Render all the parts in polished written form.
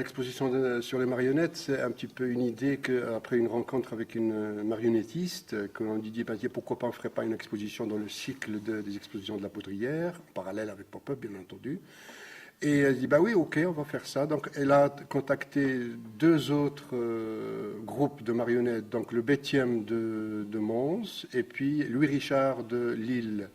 L'exposition sur les marionnettes, c'est un petit peu une idée qu'après une rencontre avec une marionnettiste, qu'on dit bah, pourquoi pas on ne ferait pas une exposition dans le cycle des expositions de la Poudrière, en parallèle avec Pop-Up bien entendu. Et elle dit bah oui, ok, on va faire ça. Donc elle a contacté deux autres groupes de marionnettes, donc le Bétième de Mons et puis Louis Richard de Lille.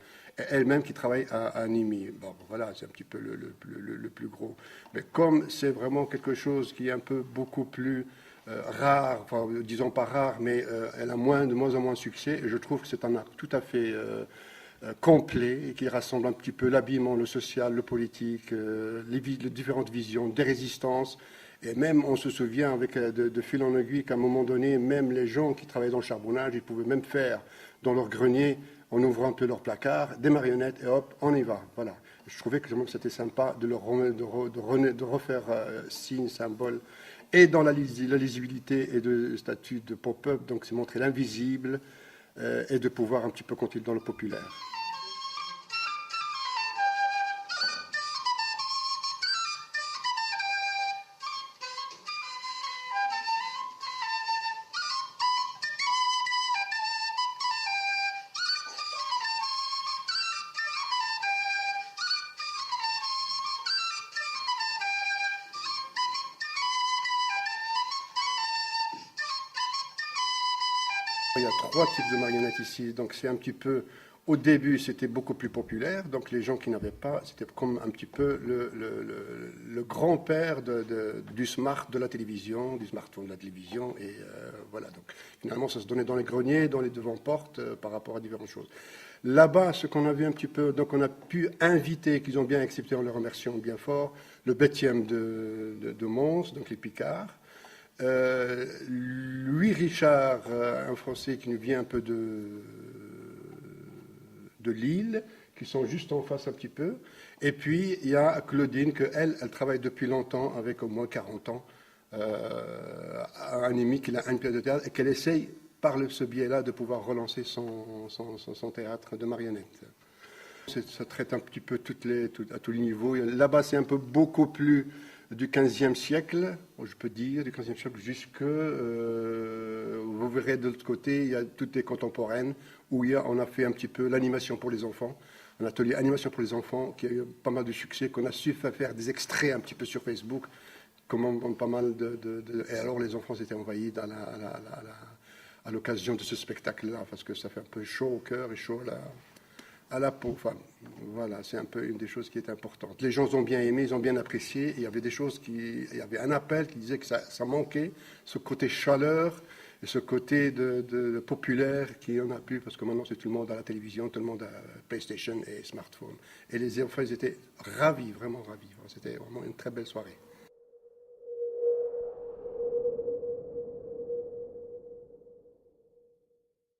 Elle-même qui travaille à Nîmes. Bon, voilà, c'est un petit peu le plus gros. Mais comme c'est vraiment quelque chose qui est un peu beaucoup plus rare, enfin, disons pas rare, mais elle a de moins en moins de succès, et je trouve que c'est un art tout à fait complet et qui rassemble un petit peu l'habillement, le social, le politique, les différentes visions, des résistances. Et même, on se souvient avec de fil en aiguille qu'à un moment donné, même les gens qui travaillaient dans le charbonnage, ils pouvaient même faire dans leur grenier, en ouvrant un peu leur placard, des marionnettes et hop, on y va. Voilà. Je trouvais que c'était sympa de refaire signe, symbole, et dans la lisibilité et le statut de pop-up, donc c'est montrer l'invisible et de pouvoir un petit peu continuer dans le populaire. Il y a trois types de marionnettes ici, donc c'est un petit peu, au début c'était beaucoup plus populaire, donc les gens qui n'avaient pas, c'était comme un petit peu le grand-père du smart de la télévision, du smartphone de la télévision, et voilà, donc finalement ça se donnait dans les greniers, dans les devant-portes, par rapport à différentes choses. Là-bas, ce qu'on a vu un petit peu, donc on a pu inviter, qu'ils ont bien accepté en les remerciant bien fort, le Bétième de Mons, donc les Picards, Louis Richard, un Français qui nous vient un peu de Lille, qui sont juste en face un petit peu. Et puis, il y a Claudine, elle travaille depuis longtemps, avec au moins 40 ans, à un ami qui a une pièce de théâtre, et qu'elle essaye, par ce biais-là, de pouvoir relancer son théâtre de marionnettes. Ça traite un petit peu à tous les niveaux. Là-bas, c'est un peu beaucoup plus du XVe siècle, je peux dire, du XVe siècle jusque, vous verrez de l'autre côté, il y a toutes les contemporaines, où on a fait un petit peu l'animation pour les enfants, un atelier animation pour les enfants qui a eu pas mal de succès, qu'on a su faire des extraits un petit peu sur Facebook, pas mal et alors les enfants étaient envahis à l'occasion de ce spectacle-là, parce que ça fait un peu chaud au cœur et chaud à la peau. Enfin, voilà, c'est un peu une des choses qui est importante. Les gens ont bien aimé, ils ont bien apprécié. Il y avait des choses il y avait un appel qui disait que ça manquait, ce côté chaleur et ce côté de populaire qui en a plus, parce que maintenant c'est tout le monde à la télévision, tout le monde à PlayStation et smartphone. Et les enfants, ils étaient ravis, vraiment ravis. C'était vraiment une très belle soirée.